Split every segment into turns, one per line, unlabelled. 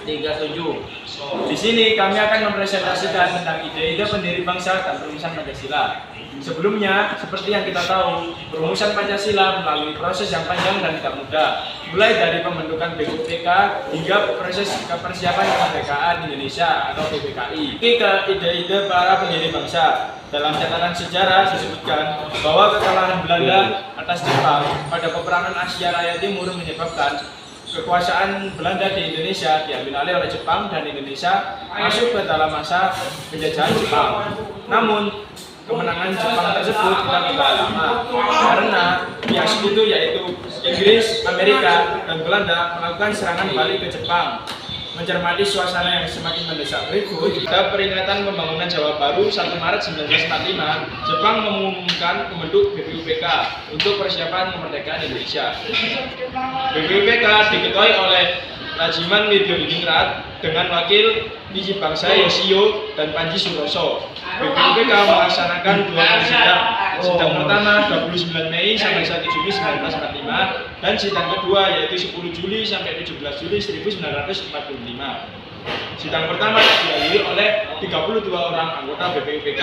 37.
Di sini kami akan mempresentasikan tentang ide-ide pendiri bangsa dan perumusan Pancasila. Sebelumnya, seperti yang kita tahu, perumusan Pancasila melalui proses yang panjang dan tidak mudah, mulai dari pembentukan BUPK hingga proses persiapan kemerdekaan Indonesia atau PPKI. Ini ke ide-ide para pendiri bangsa. Dalam catatan sejarah disebutkan bahwa kekalahan Belanda atas Jepang pada peperangan Asia Raya Timur menyebabkan kekuasaan Belanda di Indonesia diambil alih oleh Jepang dan Indonesia masuk ke dalam masa penjajahan Jepang. Namun, kemenangan Jepang tersebut tidak bertahan lama karena pihak sekutu yaitu Inggris, Amerika, dan Belanda melakukan serangan balik ke Jepang. Mencermati suasana yang semakin mendesak berikut, pada peringatan pembangunan Jawa Baru 1 Maret 1945, Jepang mengumumkan membentuk BPUPK untuk persiapan kemerdekaan Indonesia. BPUPK diketuai oleh Rajiman Widyodiningrat dengan wakil Biji Bangsa Yoshio dan Panji Suroso. BPUPK melaksanakan 2 kali sidang pertama 29 Mei sampai 1 Juli 1945 dan sidang kedua yaitu 10 Juli sampai 17 Juli 1945. Sidang pertama dihadiri oleh 32 orang anggota BPUPK.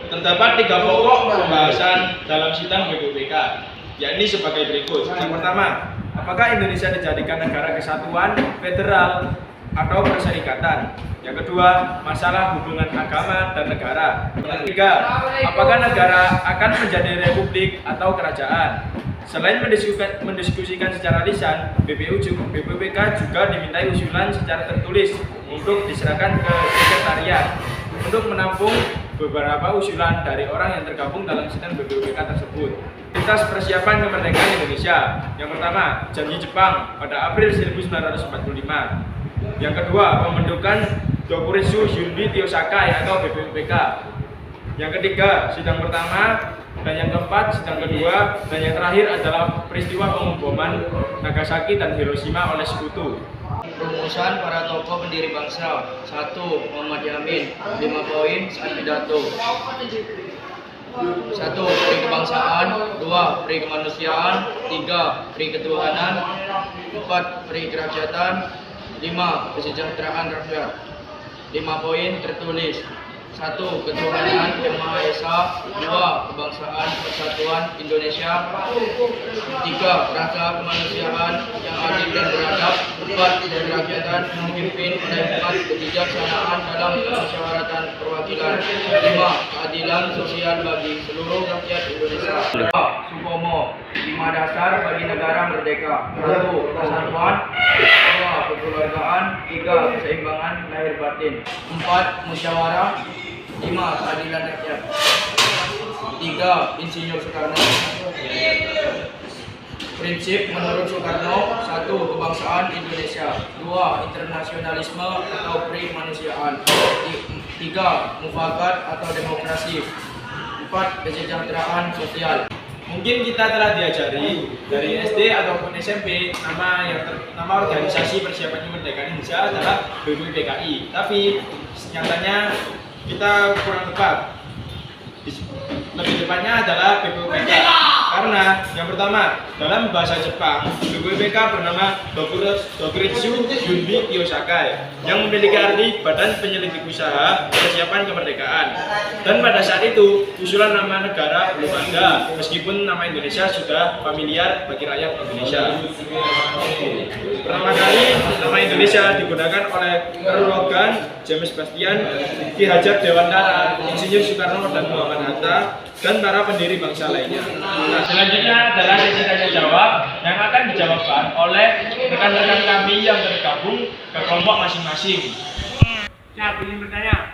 Terdapat 3 pokok pembahasan dalam sidang BPUPK, yakni sebagai berikut. Yang pertama, apakah Indonesia dijadikan negara kesatuan, federal, atau perserikatan? Yang kedua, masalah hubungan agama dan negara. Yang ketiga, apakah negara akan menjadi republik atau kerajaan? Selain mendiskusikan secara lisan, BPUPK juga dimintai usulan secara tertulis untuk diserahkan ke sekretariat untuk menampung beberapa usulan dari orang yang tergabung dalam sidang BPUPK tersebut. Prioritas persiapan kemerdekaan Indonesia. Yang pertama, janji Jepang pada April 1945. Yang kedua, pembentukan Dokuritsu Yunbi Tiosakai atau BPUPK. Yang ketiga, sidang pertama, dan yang keempat, sidang kedua, dan yang terakhir adalah peristiwa pemboman Nagasaki dan Hiroshima oleh sekutu.
Rumusan para tokoh pendiri bangsa. 1. Muhammad Yamin. 5 poin saat pidato. 1. Peri kebangsaan. 2. Peri kemanusiaan. 3. Peri ketuhanan. 4. Peri kerakyatan. 5. Kesejahteraan rakyat. 5 poin tertulis. 1. Ketuhanan Yang Maha Esa. 2. Kebangsaan Persatuan Indonesia. 3. Rasa kemanusiaan yang adil dan beradab. 4. Kerakyatan dipimpin oleh 4. Kebijaksanaan dalam musyawaratan perwakilan. 5. Keadilan sosial bagi seluruh rakyat Indonesia. 2. Supomo 5 dasar bagi negara merdeka. 1. Persatuan. 2. Kekeluargaan. 3. Keseimbangan lahir batin. 4. Musyawarah. 5. Keadilan rakyat. 3. Insinyur Soekarno. Prinsip menurut Soekarno. 1. Kebangsaan Indonesia. 2. Internasionalisme atau kemanusiaan. 3. Mufakat atau demokrasi. 4. Kesejahteraan sosial.
Mungkin kita telah diajari dari SD ataupun SMP nama organisasi persiapan kemerdekaan Indonesia adalah BPUPKI. Tapi nyatanya kita kurang tepat. Lebih tepatnya adalah BPUPK. Karena yang pertama, dalam bahasa Jepang, BPUPK bernama Dokuritsu Yunbi Tiosakai yang memiliki arti Badan Penyelidik Usaha Persiapan Kemerdekaan. Dan pada saat itu, usulan nama negara belum ada, meskipun nama Indonesia sudah familiar bagi rakyat Indonesia. Pertama kali nama Indonesia digunakan oleh Earl Logan, James Bastian, Ki Hajar Dewantara, Insinyur Soekarno dan Muhammad Hatta, dan para pendiri bangsa lainnya. Nah, selanjutnya adalah sesi tanya jawab yang akan dijawabkan oleh rekan-rekan kami yang tergabung ke kelompok masing-masing.
Siap, ingin bertanya.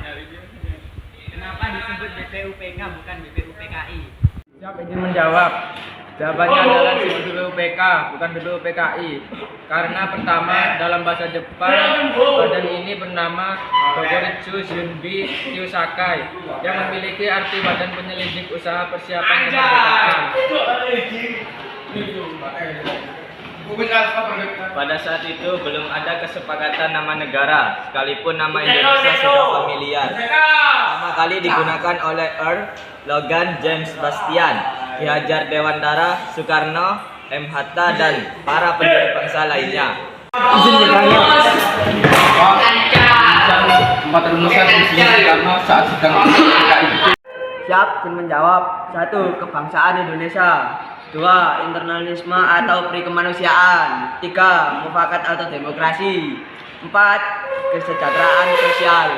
Kenapa disebut BPUPK bukan BPUPKI?
Siap izin menjawab. Jawabannya adalah BPUPK bukan BPUPKI. Karena pertama dalam bahasa Jepang badan ini bernama Dokuritsu Yunbi Tiosakai yang memiliki arti Badan Penyelidik Usaha Persiapan Kemerdekaan.
Pada saat itu belum ada kesepakatan nama negara, sekalipun nama Indonesia sudah familiar. Pertama kali digunakan oleh Earl Logan James Bastian, Ki Hajar Dewantara, Soekarno, M. Hatta, dan para pendiri bangsa lainnya.
Izin bertanya.
Empat rumusan isinya karena saat sedang PKI.
Siap, izin menjawab. 1. Kebangsaan Indonesia. 2. Internasionalisme atau peri kemanusiaan. 3. Mufakat atau demokrasi. 4. Kesejahteraan sosial.